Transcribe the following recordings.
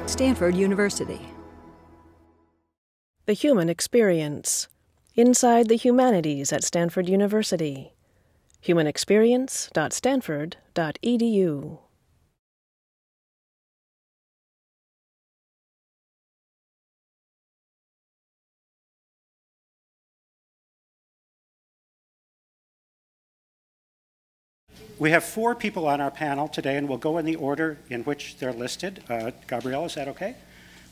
Stanford University. The Human Experience. Inside the Humanities at Stanford University. humanexperience.stanford.edu. We have 4 people on our panel today, and we'll go in the order in which they're listed. Gabriella, is that okay?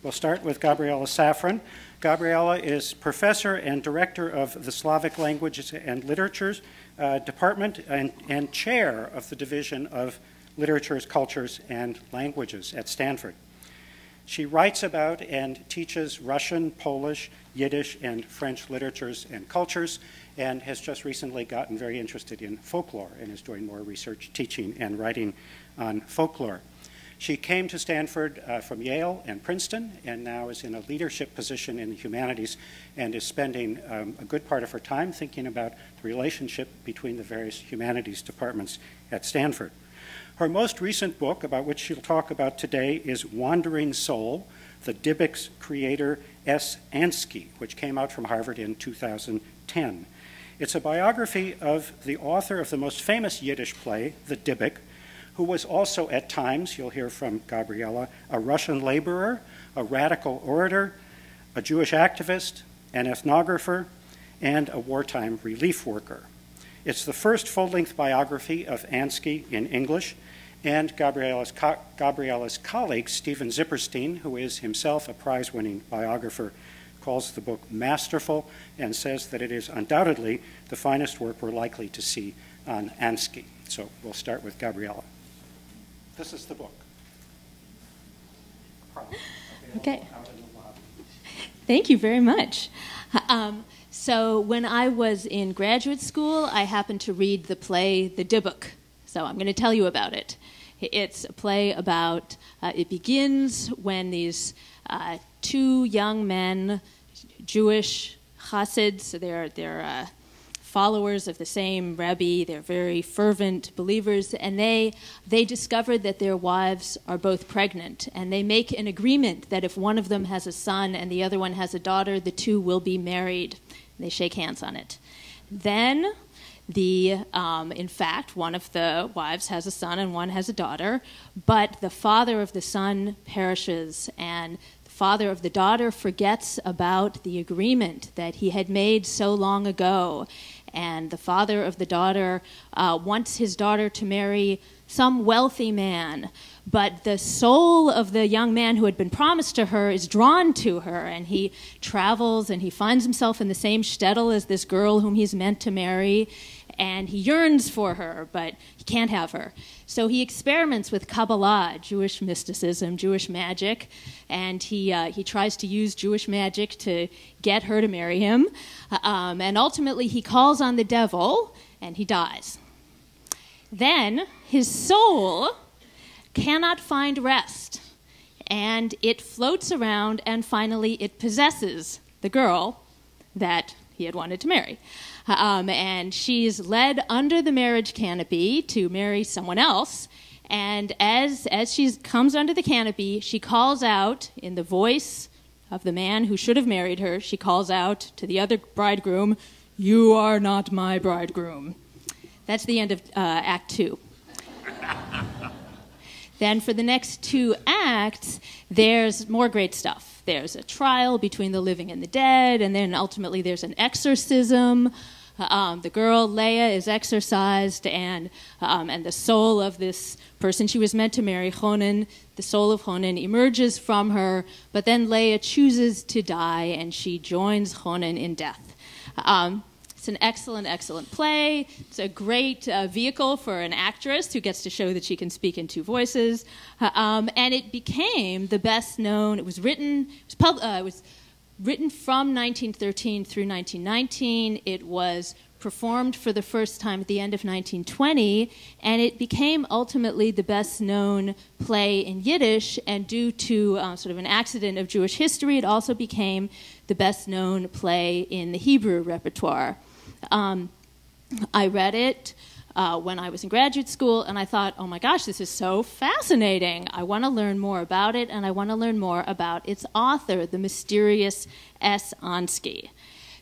We'll start with Gabriella Safran. Gabriella is professor and director of the Slavic Languages and Literatures Department and chair of the Division of Literatures, Cultures, and Languages at Stanford. She writes about and teaches Russian, Polish, Yiddish, and French literatures and cultures, and has just recently gotten very interested in folklore and is doing more research, teaching, and writing on folklore. She came to Stanford from Yale and Princeton, and now is in a leadership position in the humanities and is spending a good part of her time thinking about the relationship between the various humanities departments at Stanford. Her most recent book, about which she'll talk about today, is Wandering Soul, the Dybbuk's creator S. Ansky, which came out from Harvard in 2010. It's a biography of the author of the most famous Yiddish play, the Dybbuk, who was also at times, you'll hear from Gabriella, a Russian laborer, a radical orator, a Jewish activist, an ethnographer, and a wartime relief worker. It's the first full-length biography of Ansky in English, and Gabriella's colleague, Stephen Zipperstein, who is himself a prize-winning biographer, calls the book masterful and says that it is undoubtedly the finest work we're likely to see on Ansky. So we'll start with Gabriella. This is the book. Okay. Thank you very much. So when I was in graduate school, I happened to read the play The Dybbuk. So I'm going to tell you about it. It's a play about, it begins when these 2 young men, Jewish Hasids, so they're followers of the same Rebbe, they're very fervent believers, and they discovered that their wives are both pregnant, and they make an agreement that if one of them has a son and the other one has a daughter, the 2 will be married. They shake hands on it. Then, in fact, one of the wives has a son and one has a daughter, but the father of the son perishes, and the father of the daughter forgets about the agreement that he had made so long ago. And the father of the daughter wants his daughter to marry some wealthy man, but the soul of the young man who had been promised to her is drawn to her, and he travels and he finds himself in the same shtetl as this girl whom he's meant to marry, and he yearns for her, but he can't have her. So he experiments with Kabbalah, Jewish mysticism, Jewish magic, and he tries to use Jewish magic to get her to marry him, and ultimately he calls on the devil, and he dies. Then his soul cannot find rest, and it floats around, and finally it possesses the girl that he had wanted to marry. And she's led under the marriage canopy to marry someone else, and as she comes under the canopy, she calls out in the voice of the man who should have married her, she calls out to the other bridegroom, "You are not my bridegroom." That's the end of Act 2. Then for the next 2 acts, there's more great stuff. There's a trial between the living and the dead, and then ultimately there's an exorcism. The girl, Leah, is exorcised, and the soul of this person she was meant to marry, Chonin, the soul of Chonin, emerges from her, but then Leah chooses to die, and she joins Chonin in death. It's an excellent, excellent play. It's a great vehicle for an actress who gets to show that she can speak in 2 voices. And it became the best known. It was written from 1913 through 1919. It was performed for the first time at the end of 1920, and it became ultimately the best known play in Yiddish, and due to sort of an accident of Jewish history, it also became the best known play in the Hebrew repertoire. I read it when I was in graduate school, and I thought, oh my gosh, this is so fascinating. I want to learn more about it, and I want to learn more about its author, the mysterious S. Ansky.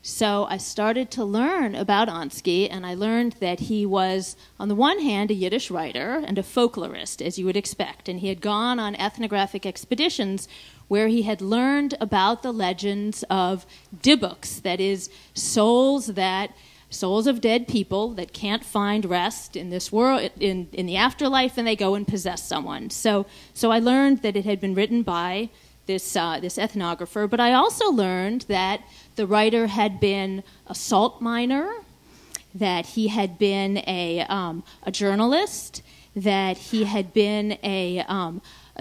So I started to learn about Ansky, and I learned that he was, on the one hand, a Yiddish writer and a folklorist, as you would expect, and he had gone on ethnographic expeditions where he had learned about the legends of Dybbuks, that is, souls of dead people that can't find rest in this world, in the afterlife, and they go and possess someone. So I learned that it had been written by this ethnographer, but I also learned that the writer had been a salt miner, that he had been a journalist, that he had been a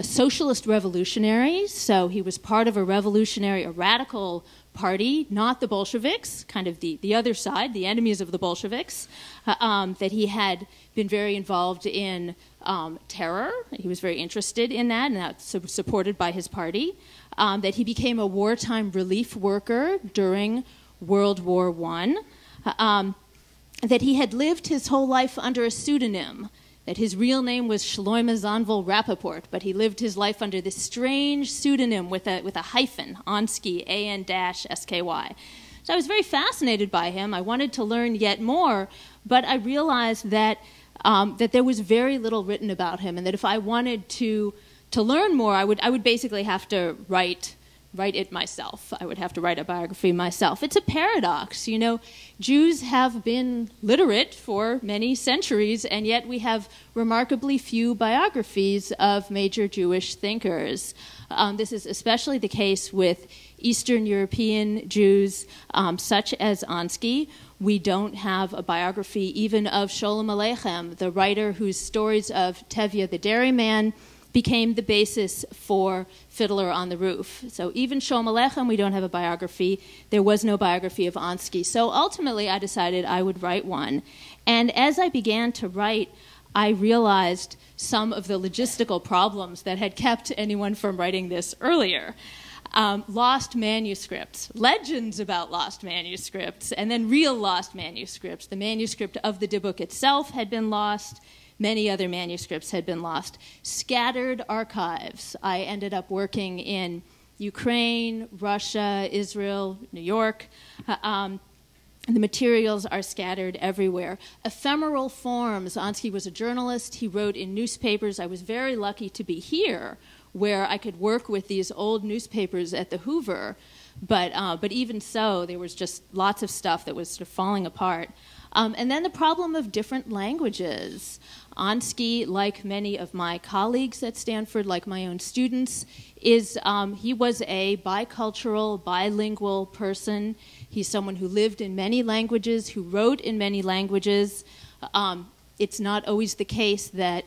socialist revolutionary, so he was part of a radical party, not the Bolsheviks, kind of the other side, the enemies of the Bolsheviks, that he had been very involved in terror. He was very interested in that, and that's supported by his party. That he became a wartime relief worker during World War I. That he had lived his whole life under a pseudonym, that his real name was Shloime Zanvil Rappaport, but he lived his life under this strange pseudonym with a hyphen, Ansky, A-N-S-K-Y. So I was very fascinated by him. I wanted to learn yet more, but I realized that there was very little written about him, and that if I wanted to learn more, I would basically have to write it myself. I would have to write a biography myself. It's a paradox, you know. Jews have been literate for many centuries, and yet we have remarkably few biographies of major Jewish thinkers. This is especially the case with Eastern European Jews, such as Ansky. We don't have a biography even of Sholem Aleichem, the writer whose stories of Tevye the dairyman became the basis for Fiddler on the Roof. So even Sholem Aleichem, we don't have a biography. There was no biography of Ansky. So ultimately, I decided I would write one. And as I began to write, I realized some of the logistical problems that had kept anyone from writing this earlier. Lost manuscripts, legends about lost manuscripts, and then real lost manuscripts. The manuscript of the Dybbuk itself had been lost. Many other manuscripts had been lost. Scattered archives. I ended up working in Ukraine, Russia, Israel, New York. The materials are scattered everywhere. Ephemeral forms. Ansky was a journalist. He wrote in newspapers. I was very lucky to be here, where I could work with these old newspapers at the Hoover. But even so, there was just lots of stuff that was sort of falling apart. And then the problem of different languages. Ansky, like many of my colleagues at Stanford, like my own students, he was a bicultural, bilingual person. He's someone who lived in many languages, who wrote in many languages. It's not always the case that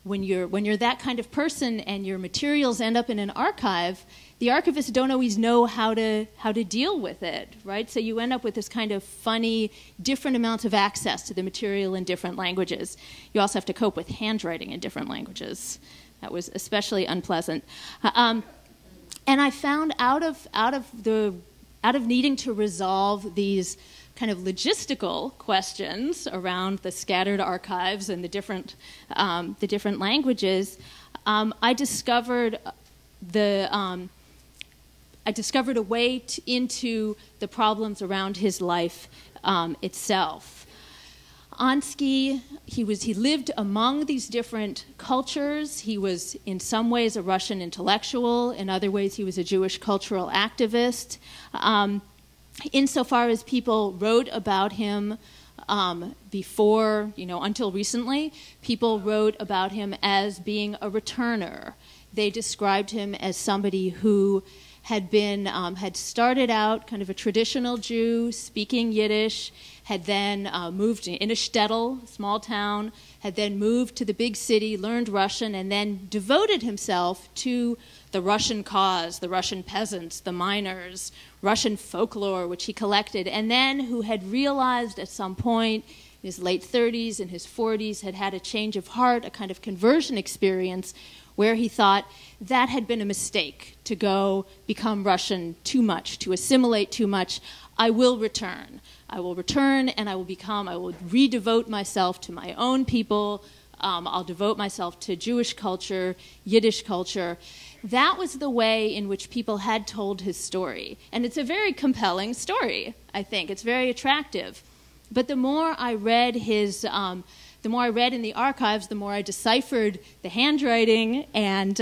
when you're that kind of person and your materials end up in an archive, the archivists don't always know how to deal with it, right? So you end up with this kind of funny, different amounts of access to the material in different languages. You also have to cope with handwriting in different languages. That was especially unpleasant. And I found out of needing to resolve these kind of logistical questions around the scattered archives and the different languages, I discovered a way into the problems around his life itself. Ansky, he lived among these different cultures. He was in some ways a Russian intellectual. In other ways, he was a Jewish cultural activist. Insofar as people wrote about him before, until recently, people wrote about him as being a returner. They described him as somebody who had started out kind of a traditional Jew, speaking Yiddish, had then moved in a shtetl, a small town, had then moved to the big city, learned Russian, and then devoted himself to the Russian cause, the Russian peasants, the miners, Russian folklore, which he collected, and then who had realized at some point in his late 30s and his 40s, had a change of heart, a kind of conversion experience, where he thought that had been a mistake, to go become Russian too much, to assimilate too much. I will return. I will return and I will redevote myself to my own people. I'll devote myself to Jewish culture, Yiddish culture. That was the way in which people had told his story. And it's a very compelling story, I think. It's very attractive. But the more I read the more I read in the archives, the more I deciphered the handwriting and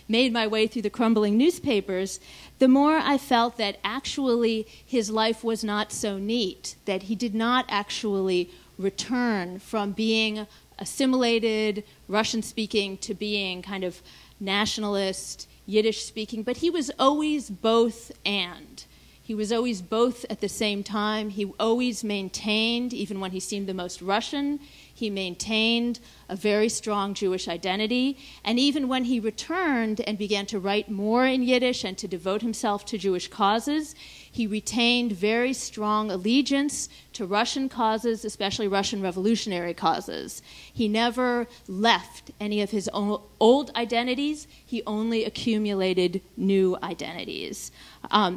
made my way through the crumbling newspapers, the more I felt that actually his life was not so neat, that he did not actually return from being assimilated, Russian-speaking, to being kind of nationalist, Yiddish-speaking, but he was always both and. He was always both at the same time. He always maintained, even when he seemed the most Russian, he maintained a very strong Jewish identity. And even when he returned and began to write more in Yiddish and to devote himself to Jewish causes, he retained very strong allegiance to Russian causes, especially Russian revolutionary causes. He never left any of his old identities. He only accumulated new identities.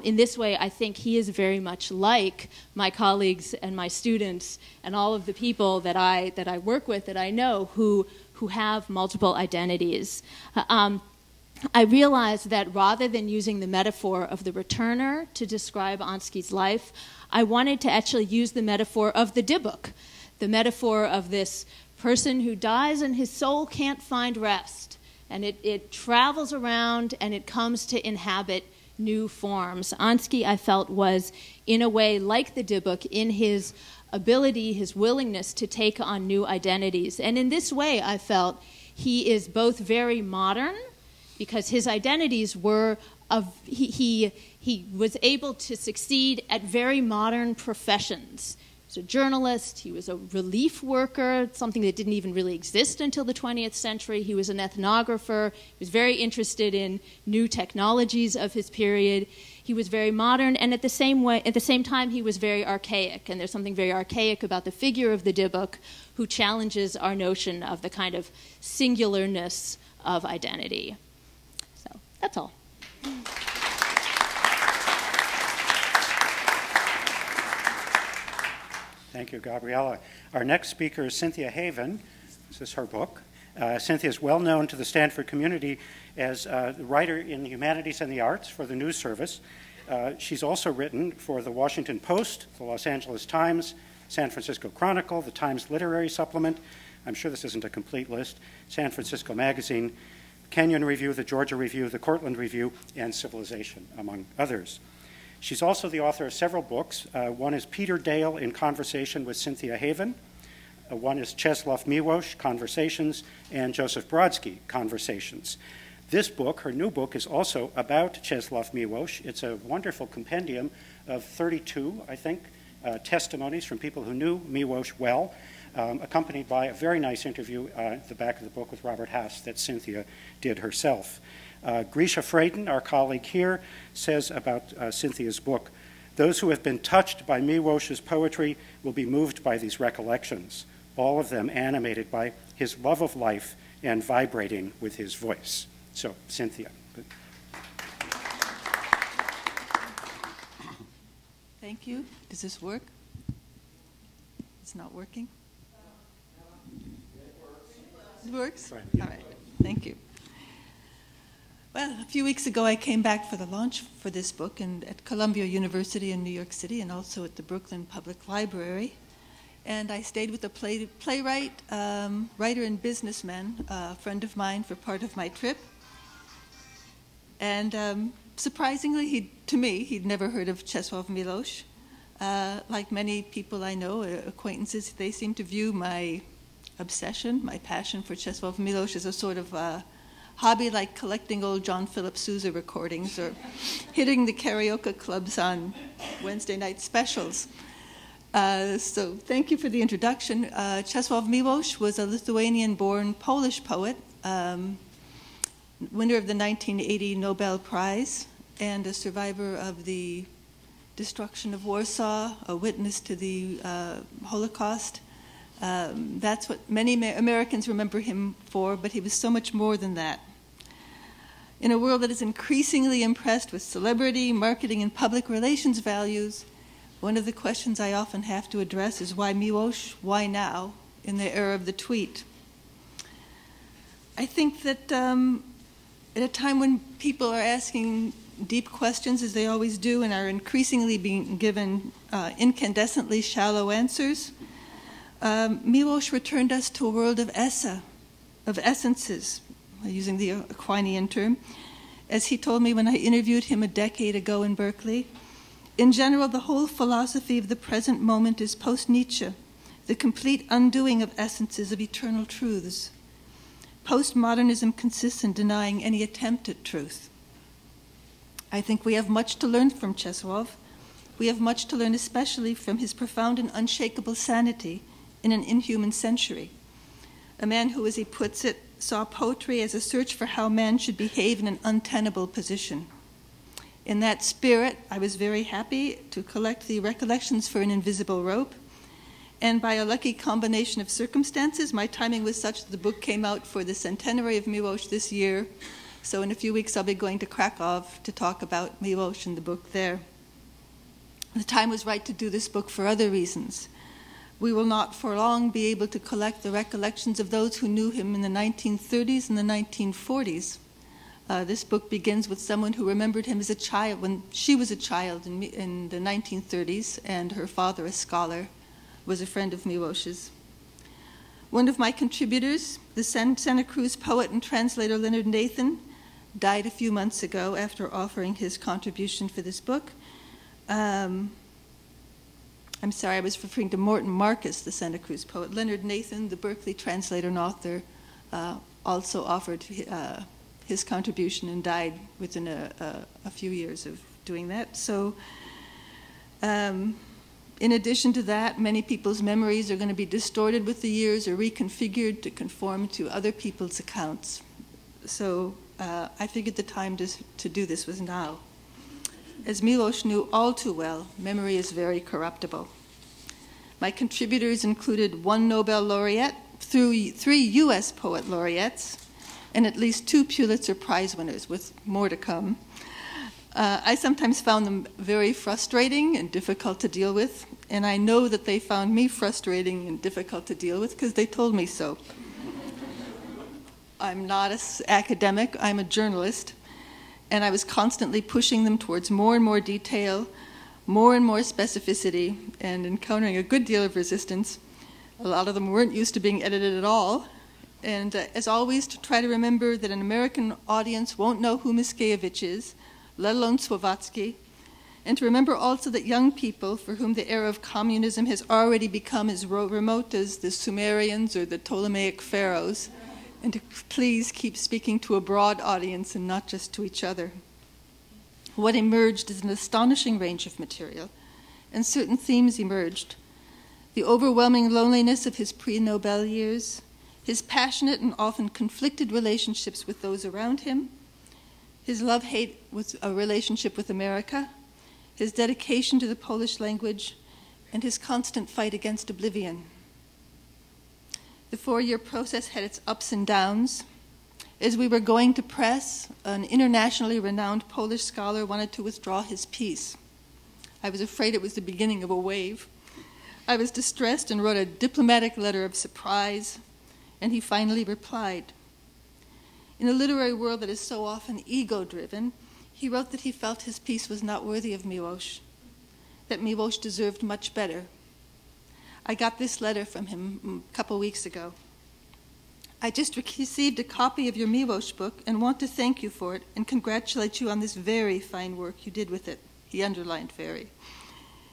In this way, I think he is very much like my colleagues and my students and all of the people that I work with, that I know, who have multiple identities. I realized that rather than using the metaphor of the returner to describe Ansky's life, I wanted to actually use the metaphor of the Dybbuk, the metaphor of this person who dies and his soul can't find rest. And it travels around and it comes to inhabit new forms. Ansky, I felt, was in a way like the Dybbuk in his ability, his willingness to take on new identities. And in this way, I felt he is both very modern, because his identities were he was able to succeed at very modern professions. He was a journalist, he was a relief worker, something that didn't even really exist until the 20th century. He was an ethnographer, he was very interested in new technologies of his period. He was very modern, and at the same time he was very archaic, and there's something very archaic about the figure of the Dybbuk, who challenges our notion of the kind of singularness of identity. That's all. Thank you, Gabriella. Our next speaker is Cynthia Haven. This is her book. Cynthia is well known to the Stanford community as a writer in the humanities and the arts for the news service. She's also written for the Washington Post, the Los Angeles Times, San Francisco Chronicle, the Times Literary Supplement. I'm sure this isn't a complete list. San Francisco Magazine, Kenyon Review, the Georgia Review, the Cortland Review, and Civilization, among others. She's also the author of several books. One is Peter Dale in Conversation with Cynthia Haven. One is Czeslaw Milosz, Conversations, and Joseph Brodsky, Conversations. This book, her new book, is also about Czeslaw Milosz. It's a wonderful compendium of 32, I think, testimonies from people who knew Milosz well, accompanied by a very nice interview at the back of the book with Robert Hass that Cynthia did herself. Grisha Freyden, our colleague here, says about Cynthia's book, "Those who have been touched by Milosz's poetry will be moved by these recollections, all of them animated by his love of life and vibrating with his voice." So, Cynthia. Thank you. Does this work? It's not working? It works? Right. All right. Thank you. Well, a few weeks ago I came back for the launch for this book at Columbia University in New York City and also at the Brooklyn Public Library. And I stayed with a playwright, writer and businessman, a friend of mine for part of my trip. And surprisingly, to me, he'd never heard of Czeslaw Milosz. Like many people I know, acquaintances, they seem to view my obsession, my passion for Czeslaw Milosz as a sort of hobby like collecting old John Philip Sousa recordings or hitting the karaoke clubs on Wednesday night specials. So thank you for the introduction. Czeslaw Milosz was a Lithuanian-born Polish poet, winner of the 1980 Nobel Prize, and a survivor of the destruction of Warsaw, a witness to the Holocaust. That's what many Americans remember him for, but he was so much more than that. In a world that is increasingly impressed with celebrity, marketing, and public relations values, one of the questions I often have to address is why Milosz, why now, in the era of the tweet? I think that at a time when people are asking deep questions, as they always do, and are increasingly being given incandescently shallow answers, Milosz returned us to a world of essa, of essences, using the Aquinian term. As he told me when I interviewed him a decade ago in Berkeley, in general, the whole philosophy of the present moment is post-Nietzsche, the complete undoing of essences of eternal truths. Postmodernism consists in denying any attempt at truth. I think we have much to learn from Czeslaw. We have much to learn especially from his profound and unshakable sanity in an inhuman century. A man who, as he puts it, saw poetry as a search for how man should behave in an untenable position. In that spirit, I was very happy to collect the Recollections for an Invisible Rope, and by a lucky combination of circumstances, my timing was such that the book came out for the centenary of Milosz this year, so in a few weeks I'll be going to Krakow to talk about Milosz and the book there. The time was right to do this book for other reasons. We will not for long be able to collect the recollections of those who knew him in the 1930s and the 1940s. This book begins with someone who remembered him as a child, when she was a child in the 1930s, and her father, a scholar, was a friend of Milosz's. One of my contributors, the Santa Cruz poet and translator Leonard Nathan, died a few months ago after offering his contribution for this book. I'm sorry, I was referring to Morton Marcus, the Santa Cruz poet. Leonard Nathan, the Berkeley translator and author, also offered his contribution and died within a few years of doing that. So in addition to that, many people's memories are going to be distorted with the years or reconfigured to conform to other people's accounts. So I figured the time to do this was now. As Milosz knew all too well, memory is very corruptible. My contributors included one Nobel laureate, three U.S. poet laureates, and at least 2 Pulitzer Prize winners, with more to come. I sometimes found them very frustrating and difficult to deal with, and I know that they found me frustrating and difficult to deal with because they told me so. I'm not an academic, I'm a journalist, and I was constantly pushing them towards more and more detail, more and more specificity, and encountering a good deal of resistance. A lot of them weren't used to being edited at all, and as always, to try to remember that an American audience won't know who Mickiewicz is, let alone Słowatsky, and to remember also that young people for whom the era of communism has already become as remote as the Sumerians or the Ptolemaic pharaohs, and to please keep speaking to a broad audience and not just to each other. What emerged is an astonishing range of material, and certain themes emerged. The overwhelming loneliness of his pre-Nobel years, his passionate and often conflicted relationships with those around him, his love-hate with a relationship with America, his dedication to the Polish language, and his constant fight against oblivion. The 4-year process had its ups and downs. As we were going to press, an internationally renowned Polish scholar wanted to withdraw his piece. I was afraid it was the beginning of a wave. I was distressed and wrote a diplomatic letter of surprise, and he finally replied. In a literary world that is so often ego-driven, he wrote that he felt his piece was not worthy of Milosz, that Milosz deserved much better. I got this letter from him a couple weeks ago. I just received a copy of your Milosz book and want to thank you for it and congratulate you on this very fine work you did with it. He underlined very.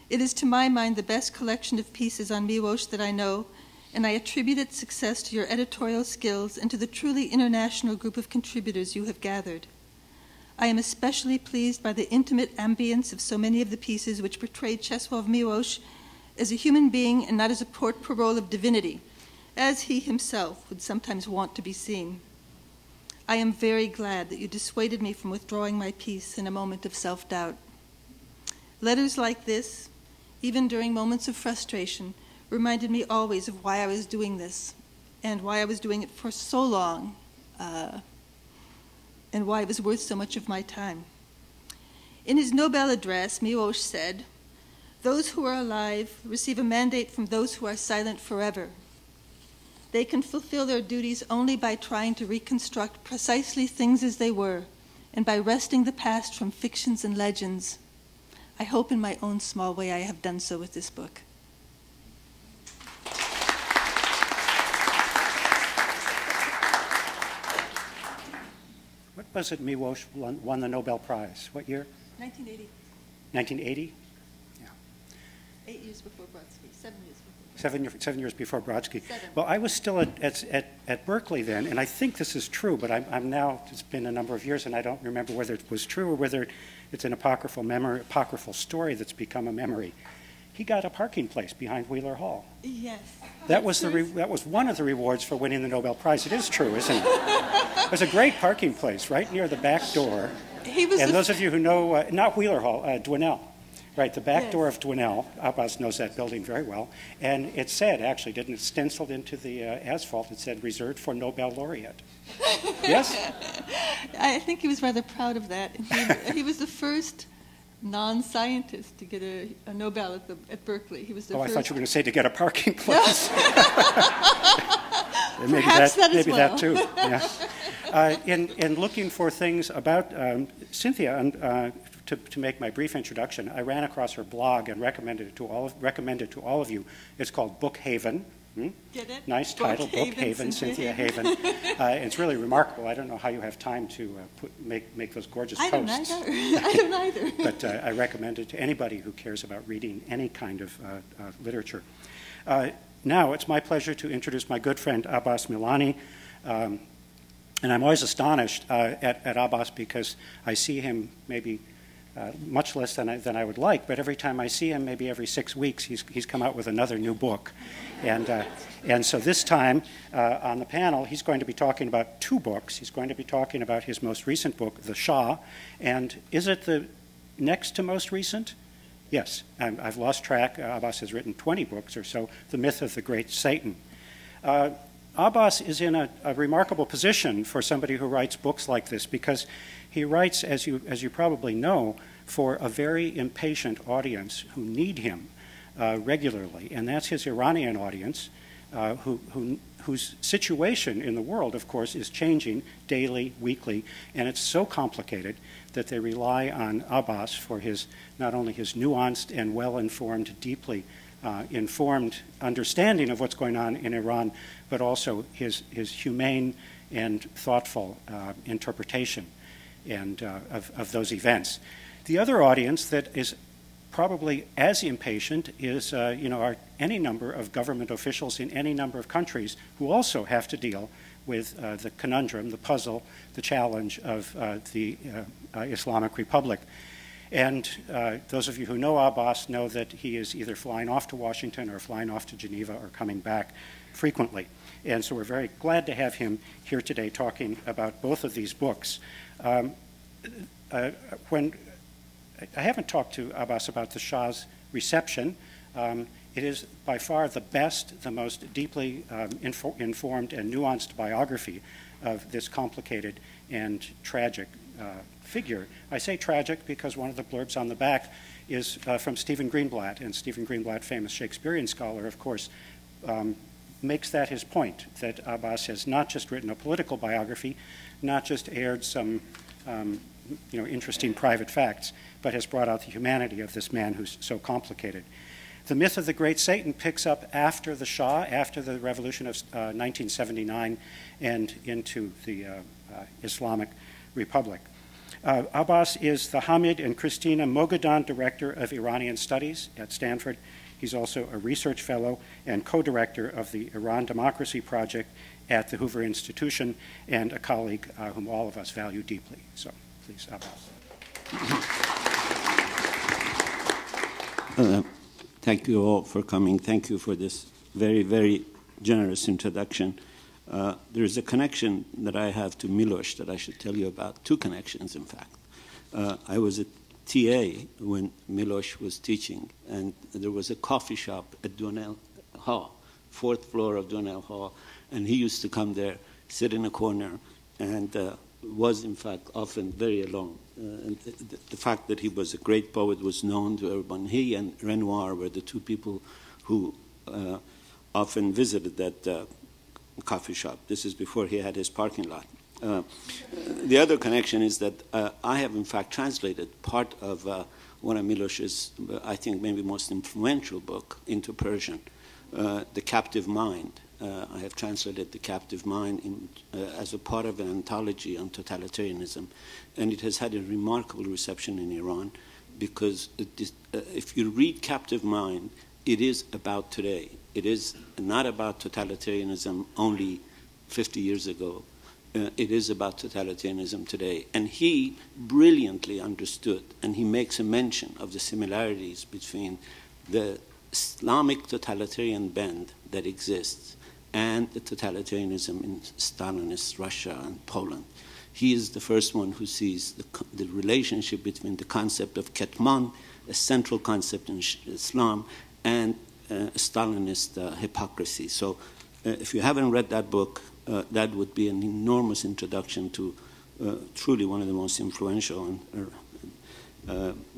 It is to my mind the best collection of pieces on Milosz that I know, and I attribute its success to your editorial skills and to the truly international group of contributors you have gathered. I am especially pleased by the intimate ambience of so many of the pieces which portrayed Czeslaw Milosz as a human being and not as a porte-parole of divinity, as he himself would sometimes want to be seen. I am very glad that you dissuaded me from withdrawing my piece in a moment of self-doubt. Letters like this, even during moments of frustration, reminded me always of why I was doing this and why I was doing it for so long and why it was worth so much of my time. In his Nobel address, Milosz said, Those who are alive receive a mandate from those who are silent forever. They can fulfill their duties only by trying to reconstruct precisely things as they were, and by wresting the past from fictions and legends. I hope in my own small way I have done so with this book. What was it Milosz won the Nobel Prize? What year? 1980. 1980? 8 years before Brodsky, 7 years before. 7 years before Brodsky. 7. Well, I was still at Berkeley then, and I think this is true, but I'm now, it's been a number of years, and I don't remember whether it was true or whether it's an apocryphal story that's become a memory. He got a parking place behind Wheeler Hall. Yes. That was one of the rewards for winning the Nobel Prize. It is true, isn't it? It was a great parking place right near the back door. And those of you who know, not Wheeler Hall, Dwinell. Right, the back door of Dwinell, Abbas knows that building very well, and it said, actually, didn't it stenciled into the asphalt, it said, reserved for Nobel laureate. Yes? I think he was rather proud of that. He was the first non-scientist to get a Nobel at Berkeley. He was the first. I thought you were going to say to get a parking place. Perhaps that as well. Maybe that too, yeah. In looking for things about Cynthia, to make my brief introduction, I ran across her blog and recommended it to all of you. It's called Book Haven. Get it? Nice title, Book Haven, Cynthia Haven. It's really remarkable. I don't know how you have time to make those gorgeous posts. I don't either. But I recommend it to anybody who cares about reading any kind of literature. Now it's my pleasure to introduce my good friend Abbas Milani. And I'm always astonished at Abbas because I see him maybe much less than I would like, but every time I see him, maybe every 6 weeks, he's come out with another new book. And so this time on the panel, he's going to be talking about 2 books. He's going to be talking about his most recent book, The Shah, and is it the next to most recent? Yes, I've lost track. Abbas has written 20 books or so, The Myth of the Great Satan. Abbas is in a remarkable position for somebody who writes books like this because he writes, as you probably know, for a very impatient audience who need him regularly, and that's his Iranian audience, whose situation in the world, of course, is changing daily, weekly, and it's so complicated that they rely on Abbas for not only his nuanced and well-informed, deeply informed understanding of what's going on in Iran, but also his humane and thoughtful interpretation and of those events. The other audience that is probably as impatient is are any number of government officials in any number of countries who also have to deal with the conundrum, the puzzle, the challenge of the Islamic Republic. And those of you who know Abbas know that he is either flying off to Washington or flying off to Geneva or coming back frequently. And so we're very glad to have him here today talking about both of these books. When I haven't talked to Abbas about the Shah's reception. It is by far the best, the most deeply informed and nuanced biography of this complicated and tragic figure. I say tragic because one of the blurbs on the back is from Stephen Greenblatt, and Stephen Greenblatt, famous Shakespearean scholar, of course, makes that his point, that Abbas has not just written a political biography, not just aired some interesting private facts, but has brought out the humanity of this man who's so complicated. The Myth of the Great Satan picks up after the Shah, after the revolution of 1979, and into the Islamic Republic. Abbas is the Hamid and Christina Moghadam Director of Iranian Studies at Stanford. He's also a research fellow and co-director of the Iran Democracy Project at the Hoover Institution, and a colleague whom all of us value deeply. So please, Abbas. Thank you all for coming. Thank you for this very, very generous introduction. There is a connection that I have to Milosz that I should tell you about, 2 connections, in fact. I was a TA when Milosz was teaching, and there was a coffee shop at Dwinell Hall, 4th floor of Dwinell Hall, and he used to come there, sit in a corner, and was in fact often very alone. And the fact that he was a great poet was known to everyone. He and Renoir were the two people who often visited that coffee shop. This is before he had his parking lot. The other connection is that I have in fact translated part of one of Milosz's, I think, maybe most influential book into Persian, The Captive Mind. I have translated The Captive Mind as a part of an anthology on totalitarianism, and it has had a remarkable reception in Iran because if you read Captive Mind, it is about today. It is not about totalitarianism only 50 years ago. It is about totalitarianism today. And he brilliantly understood, and he makes a mention of the similarities between the Islamic totalitarian bend that exists and the totalitarianism in Stalinist Russia and Poland. He is the first one who sees the relationship between the concept of Ketman, a central concept in Islam, and Stalinist hypocrisy. So if you haven't read that book, that would be an enormous introduction to truly one of the most influential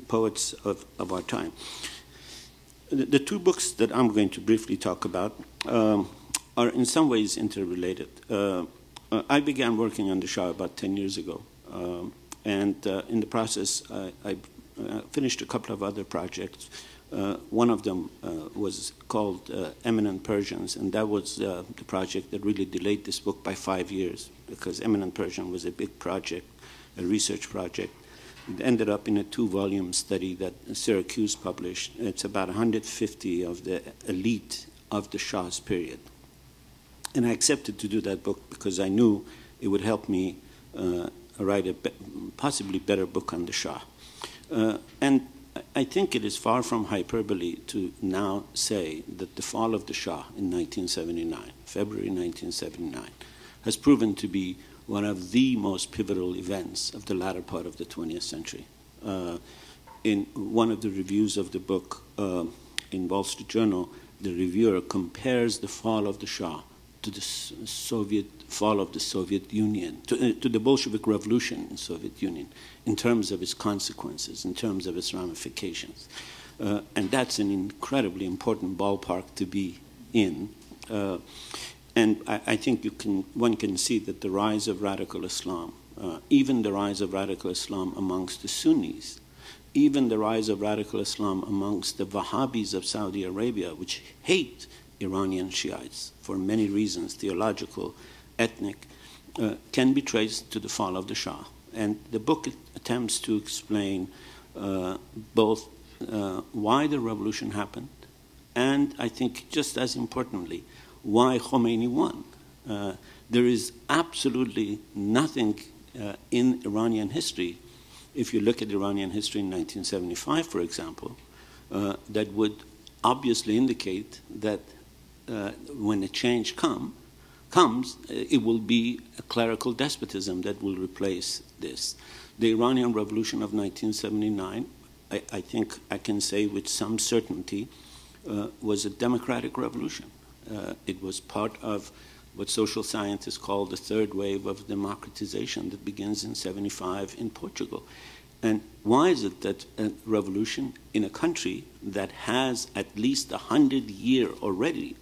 poets of our time. The two books that I'm going to briefly talk about are in some ways interrelated. I began working on the Shah about 10 years ago, and in the process I finished a couple of other projects. One of them was called Eminent Persians, and that was the project that really delayed this book by 5 years, because Eminent Persian was a big project, a research project. It ended up in a 2-volume study that Syracuse published. It's about 150 of the elite of the Shah's period. And I accepted to do that book because I knew it would help me write a possibly better book on the Shah. And I think it is far from hyperbole to now say that the fall of the Shah in 1979, February 1979, has proven to be one of the most pivotal events of the latter part of the 20th century. In one of the reviews of the book in Wall Street Journal, the reviewer compares the fall of the Shah to the fall of the Soviet Union, to the Bolshevik Revolution in the Soviet Union, in terms of its consequences, in terms of its ramifications. And that's an incredibly important ballpark to be in. And I think one can see that the rise of radical Islam, even the rise of radical Islam amongst the Sunnis, even the rise of radical Islam amongst the Wahhabis of Saudi Arabia, which hate Iranian Shiites for many reasons, theological, ethnic, can be traced to the fall of the Shah. And the book attempts to explain both why the revolution happened, and I think just as importantly, why Khomeini won. There is absolutely nothing in Iranian history, if you look at Iranian history in 1975, for example, that would obviously indicate that when a change comes, it will be a clerical despotism that will replace this. The Iranian Revolution of 1979, I think I can say with some certainty, was a democratic revolution. It was part of what social scientists call the third wave of democratization that begins in 75 in Portugal. And why is it that a revolution in a country that has at least 100-year already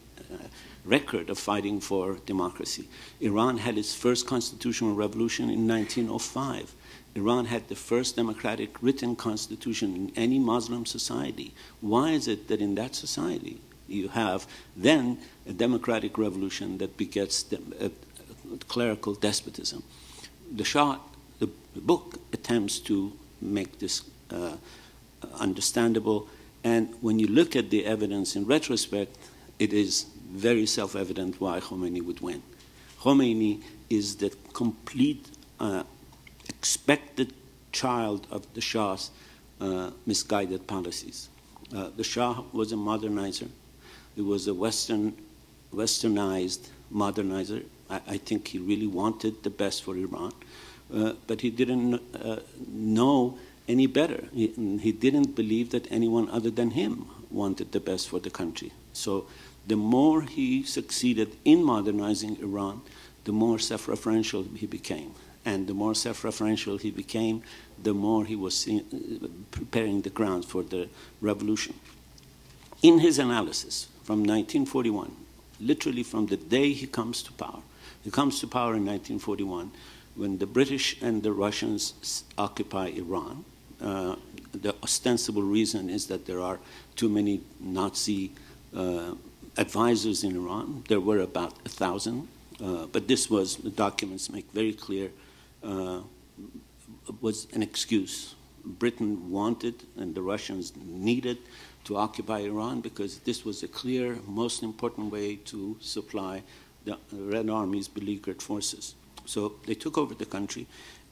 record of fighting for democracy? Iran had its first constitutional revolution in 1905. Iran had the first democratic written constitution in any Muslim society. Why is it that in that society you have then a democratic revolution that begets clerical despotism? The Shah, the book attempts to make this understandable, and when you look at the evidence in retrospect, it is very self-evident why Khomeini would win. Khomeini is the complete expected child of the Shah's misguided policies. The Shah was a modernizer. He was a westernized modernizer. I think he really wanted the best for Iran, but he didn't know any better. He didn't believe that anyone other than him wanted the best for the country. So the more he succeeded in modernizing Iran, the more self-referential he became. And the more self-referential he became, the more he was preparing the ground for the revolution. In his analysis from 1941, literally from the day he comes to power in 1941, when the British and the Russians occupy Iran. The ostensible reason is that there are too many Nazi advisors in Iran. There were about 1,000, but this was, the documents make very clear, was an excuse. Britain wanted and the Russians needed to occupy Iran because this was a clear, most important way to supply the Red Army's beleaguered forces. So they took over the country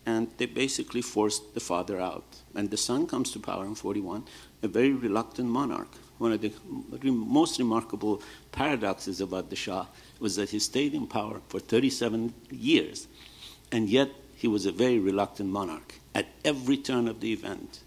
and they basically forced the father out. And the son comes to power in 41, a very reluctant monarch. One of the most remarkable paradoxes about the Shah was that he stayed in power for 37 years, and yet he was a very reluctant monarch. At every turn of the event,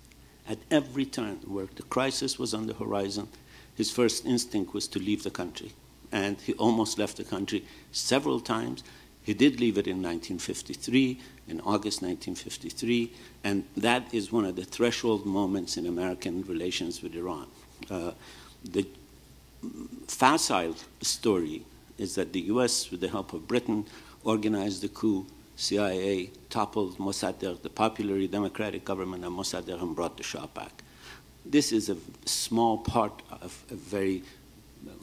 at every turn where the crisis was on the horizon, his first instinct was to leave the country. And he almost left the country several times. He did leave it in 1953, in August 1953, and that is one of the threshold moments in American relations with Iran. The facile story is that the US, with the help of Britain, organized the coup. CIA toppled Mossadegh, the popularly democratic government of Mossadegh, and brought the Shah back. This is a small part of a very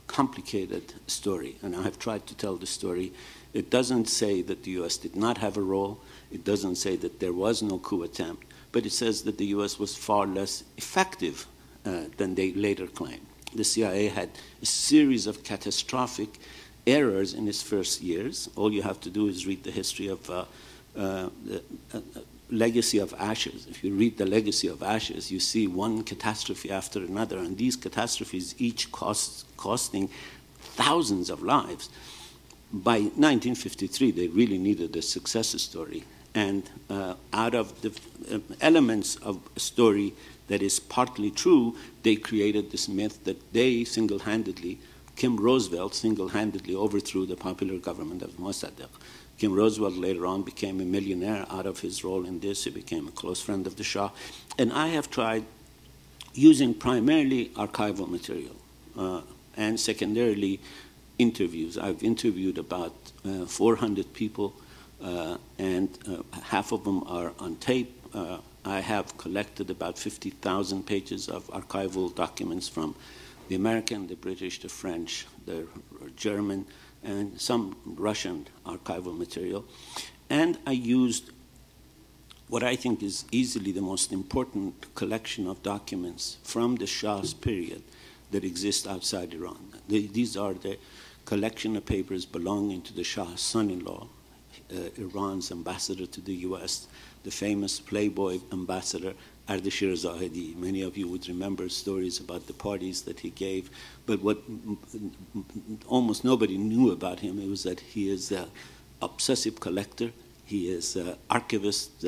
complicated story, and I have tried to tell the story. It doesn't say that the US did not have a role. It doesn't say that there was no coup attempt, but it says that the US was far less effective than they later claimed. The CIA had a series of catastrophic errors in its first years. All you have to do is read the history of the Legacy of Ashes. If you read the Legacy of Ashes, you see one catastrophe after another, and these catastrophes each costing thousands of lives. By 1953, they really needed a success story. And out of the elements of a story that is partly true, they created this myth that they single-handedly, Kim Roosevelt single-handedly overthrew the popular government of Mossadegh. Kim Roosevelt later on became a millionaire out of his role in this. He became a close friend of the Shah. And I have tried using primarily archival material and secondarily interviews. I've interviewed about 400 people, and half of them are on tape. I have collected about 50,000 pages of archival documents from the American, the British, the French, the German, and some Russian archival material. And I used what I think is easily the most important collection of documents from the Shah's period that exist outside Iran. These are the collection of papers belonging to the Shah's son-in-law, Iran's ambassador to the US, the famous Playboy ambassador, Ardeshir Zahedi. Many of you would remember stories about the parties that he gave, but what almost nobody knew about him was that he is an obsessive collector. He is an archivist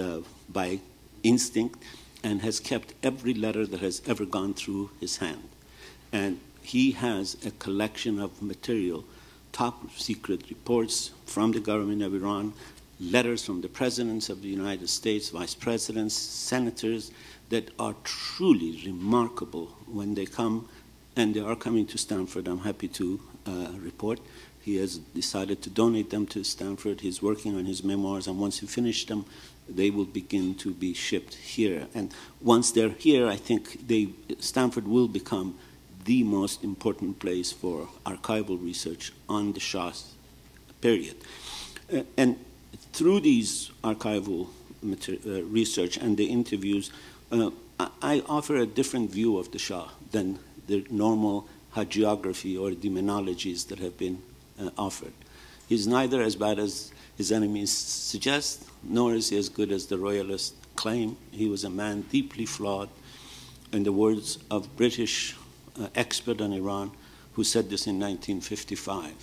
by instinct and has kept every letter that has ever gone through his hand. And he has a collection of material, top secret reports from the government of Iran, letters from the presidents of the United States, vice presidents, senators, that are truly remarkable when they come, and they are coming to Stanford. I'm happy to report. He has decided to donate them to Stanford. He's working on his memoirs, and once he finishes them, they will begin to be shipped here. And once they're here, I think Stanford will become the most important place for archival research on the Shah's period. And through these archival research and the interviews, I offer a different view of the Shah than the normal hagiography or demonologies that have been offered. He's neither as bad as his enemies suggest, nor is he as good as the royalists claim. He was a man deeply flawed. In the words of British expert on Iran, who said this in 1955,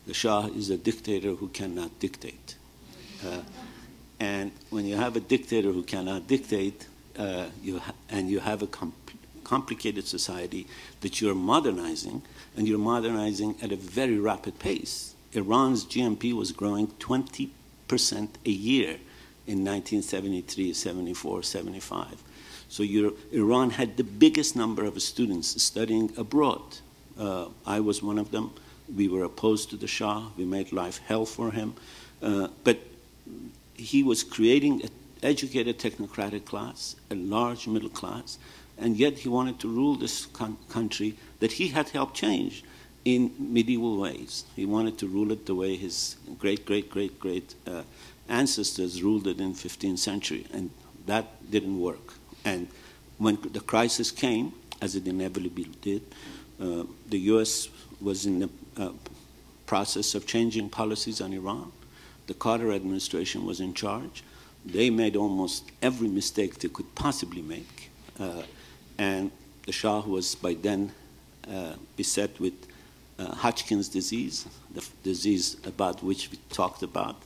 the Shah is a dictator who cannot dictate. And when you have a dictator who cannot dictate, and you have a complicated society that you're modernizing, and you're modernizing at a very rapid pace. Iran's GNP was growing 20% a year in 1973, 74, 75. So Iran had the biggest number of students studying abroad. I was one of them. We were opposed to the Shah. We made life hell for him. But he was creating an educated technocratic class, a large middle class, and yet he wanted to rule this country that he had helped change in medieval ways. He wanted to rule it the way his great ancestors ruled it in the 15th century, and that didn't work. And when the crisis came, as it inevitably did, the U.S. was in the process of changing policies on Iran. The Carter administration was in charge. They made almost every mistake they could possibly make. And the Shah was by then beset with Hodgkin's disease, the disease about which we talked about.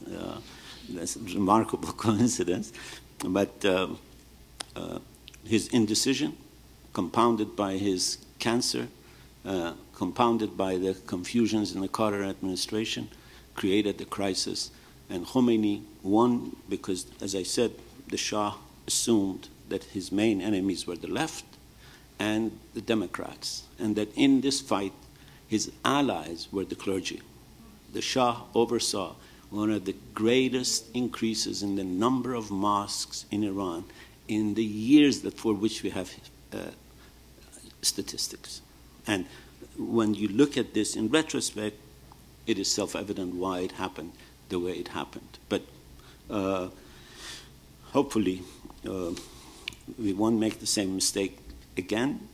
That's a remarkable coincidence. But his indecision, compounded by his cancer, compounded by the confusions in the Carter administration, created the crisis. And Khomeini won because, as I said, the Shah assumed that his main enemies were the left and the Democrats, and that in this fight, his allies were the clergy. The Shah oversaw one of the greatest increases in the number of mosques in Iran in the years for which we have statistics. And when you look at this in retrospect, it is self-evident why it happened the way it happened. But hopefully, we won't make the same mistake again.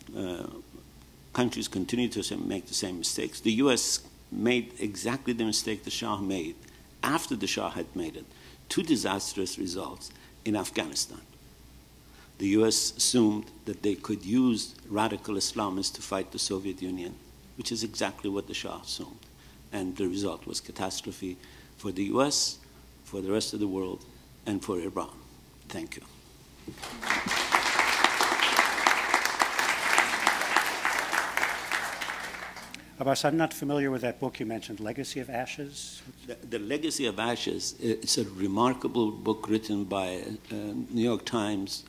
Countries continue to make the same mistakes. The U.S. made exactly the mistake the Shah made after the Shah had made it. Two disastrous results in Afghanistan. The U.S. assumed that they could use radical Islamists to fight the Soviet Union, which is exactly what the Shah assumed. And the result was catastrophe for the U.S., for the rest of the world, and for Iran. Thank you. Abbas, I'm not familiar with that book you mentioned, Legacy of Ashes. The Legacy of Ashes, it's a remarkable book written by New York Times,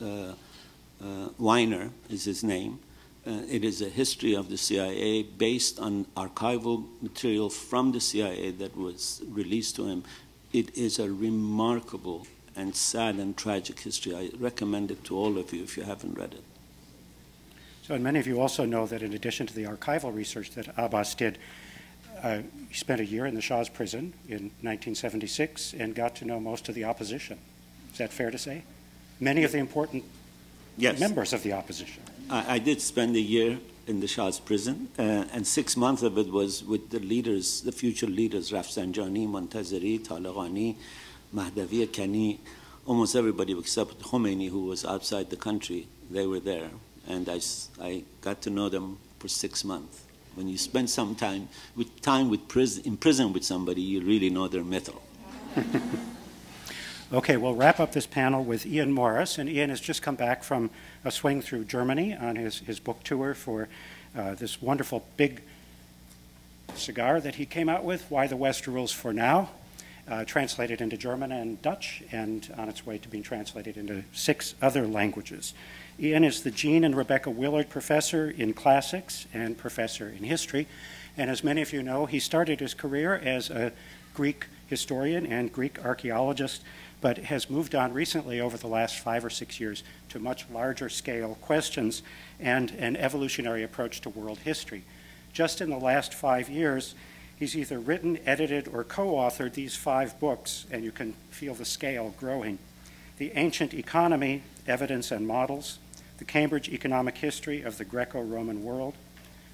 Weiner is his name. It is a history of the CIA based on archival material from the CIA that was released to him. It is a remarkable and sad and tragic history. I recommend it to all of you if you haven't read it. So, and many of you also know that in addition to the archival research that Abbas did, he spent a year in the Shah's prison in 1976 and got to know most of the opposition. Is that fair to say? Many of the important members of the opposition. I did spend a year in the Shah's prison, and 6 months of it was with the leaders, the future leaders, Rafsanjani, Montazeri, Talaqani, Mahdavi, Kani, almost everybody except Khomeini, who was outside the country, they were there. And I got to know them for 6 months. When you spend some time in prison with somebody, you really know their mettle. Okay, we'll wrap up this panel with Ian Morris. And Ian has just come back from a swing through Germany on his book tour for this wonderful big cigar that he came out with, Why the West Rules for Now, translated into German and Dutch, and on its way to being translated into 6 other languages. Ian is the Jean and Rebecca Willard Professor in Classics and Professor in History. And as many of you know, he started his career as a Greek historian and Greek archaeologist, but has moved on recently over the last 5 or 6 years to much larger scale questions and an evolutionary approach to world history. Just in the last 5 years, he's either written, edited, or co-authored these 5 books, and you can feel the scale growing. The Ancient Economy, Evidence and Models, The Cambridge Economic History of the Greco-Roman World,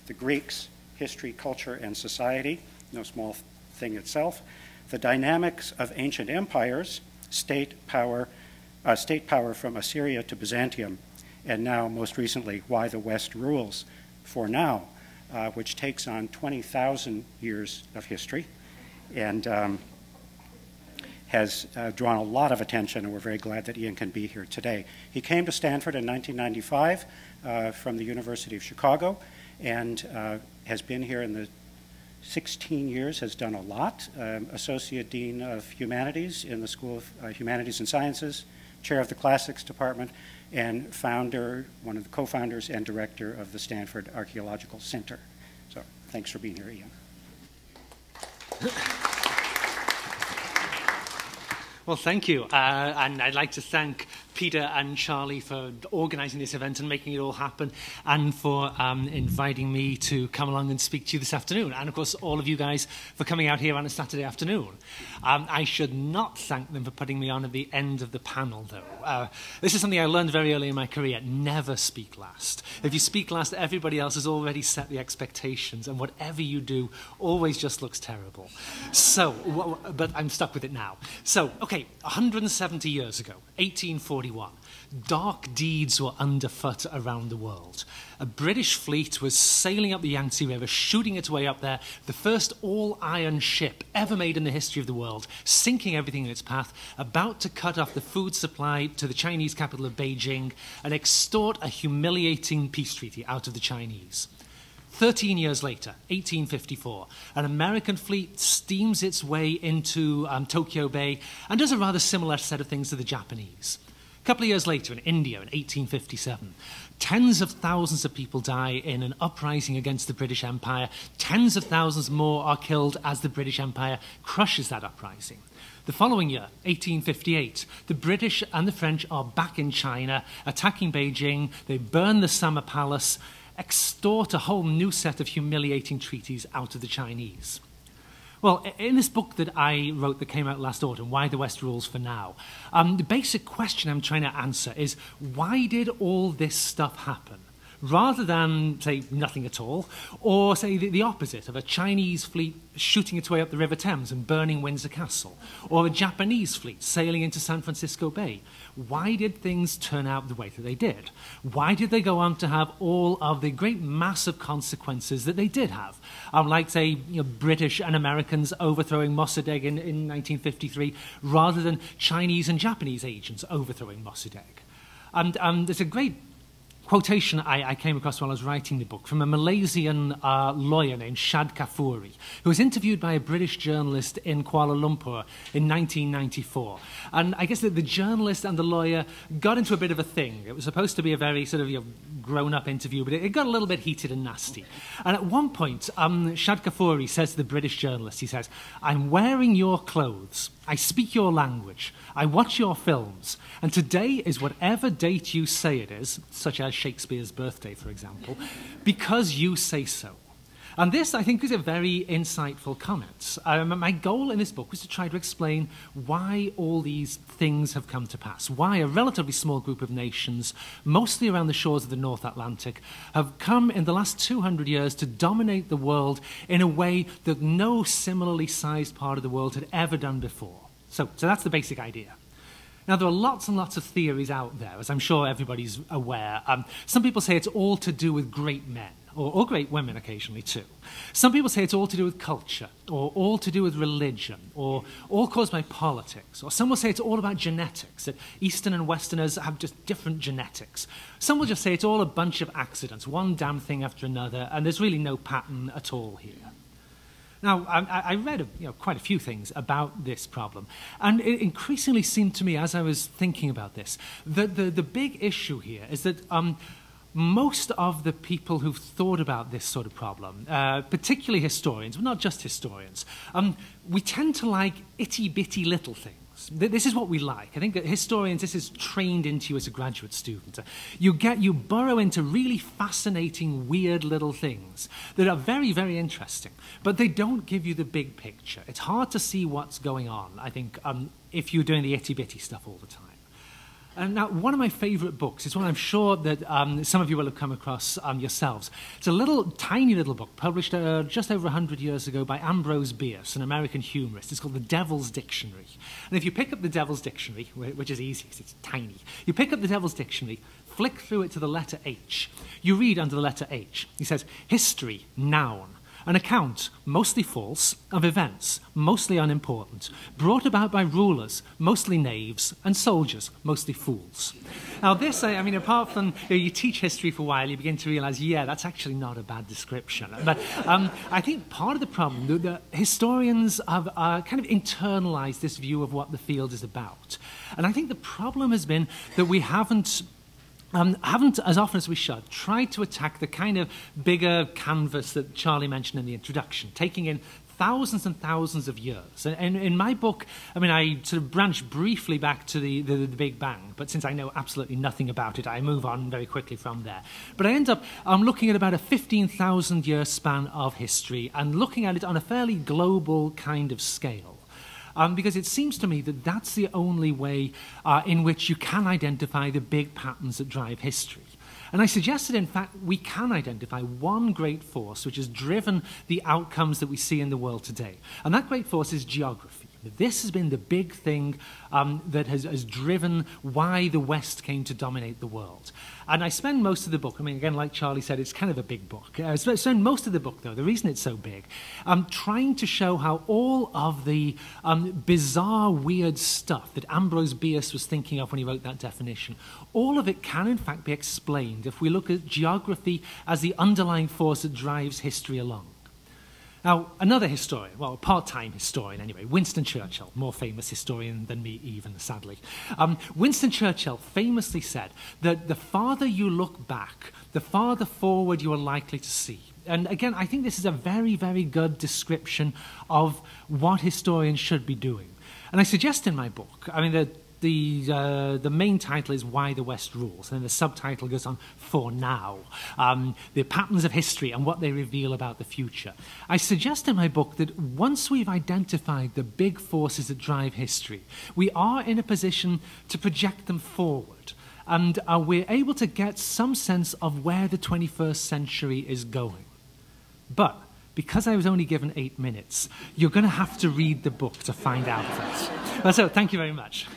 The Greeks, History, Culture, and Society, no small thing itself, The Dynamics of Ancient Empires, State Power from Assyria to Byzantium, and now, most recently, Why the West Rules for Now, which takes on 20,000 years of history and has drawn a lot of attention, and we're very glad that Ian can be here today. He came to Stanford in 1995 from the University of Chicago and has been here in the 16 years has done a lot. Associate Dean of Humanities in the School of Humanities and Sciences, Chair of the Classics Department, and founder, one of the co-founders and director of the Stanford Archaeological Center. So thanks for being here, Ian. Well, thank you. And I'd like to thank Peter and Charlie for organising this event and making it all happen, and for inviting me to come along and speak to you this afternoon. And, of course, all of you guys for coming out here on a Saturday afternoon. I should not thank them for putting me on at the end of the panel, though. This is something I learned very early in my career. Never speak last. If you speak last, everybody else has already set the expectations, and whatever you do always just looks terrible. So, but I'm stuck with it now. So, okay, 170 years ago, 1841. Dark deeds were underfoot around the world. A British fleet was sailing up the Yangtze River, shooting its way up there, the first all-iron ship ever made in the history of the world, sinking everything in its path, about to cut off the food supply to the Chinese capital of Beijing and extort a humiliating peace treaty out of the Chinese. 13 years later, 1854, an American fleet steams its way into Tokyo Bay and does a rather similar set of things to the Japanese. A couple of years later, in India, in 1857, tens of thousands of people die in an uprising against the British Empire. Tens of thousands more are killed as the British Empire crushes that uprising. The following year, 1858, the British and the French are back in China, attacking Beijing. They burn the Summer Palace, extort a whole new set of humiliating treaties out of the Chinese. Well, in this book that I wrote that came out last autumn, Why the West Rules for Now, the basic question I'm trying to answer is, why did all this stuff happen? Rather than, say, nothing at all, or, say, the opposite of a Chinese fleet shooting its way up the River Thames and burning Windsor Castle, or a Japanese fleet sailing into San Francisco Bay. Why did things turn out the way that they did? Why did they go on to have all of the great massive consequences that they did have? Like, say, British and Americans overthrowing Mossadegh in 1953, rather than Chinese and Japanese agents overthrowing Mossadegh. And there's a great quotation I came across while I was writing the book from a Malaysian lawyer named Shad Kafuri, who was interviewed by a British journalist in Kuala Lumpur in 1994. And I guess that the journalist and the lawyer got into a bit of a thing. It was supposed to be a very sort of grown-up interview, but it got a little bit heated and nasty. And at one point, Shad Kafuri says to the British journalist, he says, "I'm wearing your clothes. I speak your language. I watch your films. And today is whatever date you say it is," such as Shakespeare's birthday, for example, "because you say so." And this, I think, is a very insightful comment. My goal in this book was to try to explain why all these things have come to pass, why a relatively small group of nations, mostly around the shores of the North Atlantic, have come in the last 200 years to dominate the world in a way that no similarly sized part of the world had ever done before. So that's the basic idea. Now, there are lots and lots of theories out there, as I'm sure everybody's aware. Some people say it's all to do with great men, or great women occasionally too. Some people say it's all to do with culture, or all to do with religion, or all caused by politics. Or some will say it's all about genetics, that Eastern and Westerners have just different genetics. Some will just say it's all a bunch of accidents, one damn thing after another, and there's really no pattern at all here. Now, I read quite a few things about this problem, and it increasingly seemed to me, as I was thinking about this, that the big issue here is that most of the people who've thought about this sort of problem, particularly historians, but not just historians, we tend to like itty-bitty little things. This is what we like. I think that historians, this is trained into you as a graduate student. You burrow into really fascinating, weird little things that are very, very interesting, but they don't give you the big picture. It's hard to see what's going on, I think, if you're doing the itty-bitty stuff all the time. And now, one of my favorite books is one I'm sure that some of you will have come across yourselves. It's a tiny little book published just over 100 years ago by Ambrose Bierce, an American humorist. It's called The Devil's Dictionary. And if you pick up The Devil's Dictionary, which is easy because it's tiny, you pick up The Devil's Dictionary, flick through it to the letter H. You read under the letter H. He says, history, noun. an account, mostly false, of events, mostly unimportant, brought about by rulers, mostly knaves, and soldiers, mostly fools. Now this, I mean, apart from you teach history for a while, you begin to realize, yeah, that's actually not a bad description. But I think part of the problem, the historians have kind of internalized this view of what the field is about. And I think the problem has been that we haven't, as often as we should, tried to attack the kind of bigger canvas that Charlie mentioned in the introduction, taking in thousands and thousands of years. And in my book, I mean, I sort of branch briefly back to the Big Bang, but since I know absolutely nothing about it, I move on very quickly from there. But I end up looking at about a 15,000-year span of history and looking at it on a fairly global kind of scale. Because it seems to me that that's the only way in which you can identify the big patterns that drive history. And I suggest that, in fact, we can identify one great force which has driven the outcomes that we see in the world today. And that great force is geography. This has been the big thing that has driven why the West came to dominate the world. And I spend most of the book, I mean, again, like Charlie said, it's kind of a big book. I spend most of the book, though, the reason it's so big, trying to show how all of the bizarre, weird stuff that Ambrose Bierce was thinking of when he wrote that definition, all of it can, in fact, be explained if we look at geography as the underlying force that drives history along. Now, another historian, well, a part-time historian anyway, Winston Churchill, more famous historian than me even, sadly. Winston Churchill famously said that the farther you look back, the farther forward you are likely to see. And again, I think this is a very, very good description of what historians should be doing. And I suggest in my book, I mean, the main title is Why the West Rules, and then the subtitle goes on For Now, the patterns of history and what they reveal about the future. I suggest in my book that once we've identified the big forces that drive history, we are in a position to project them forward, and we're able to get some sense of where the 21st century is going. But because I was only given 8 minutes, you're going to have to read the book to find out that. So thank you very much.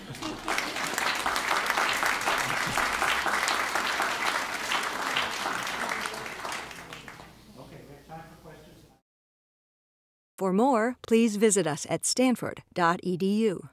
For more, please visit us at stanford.edu.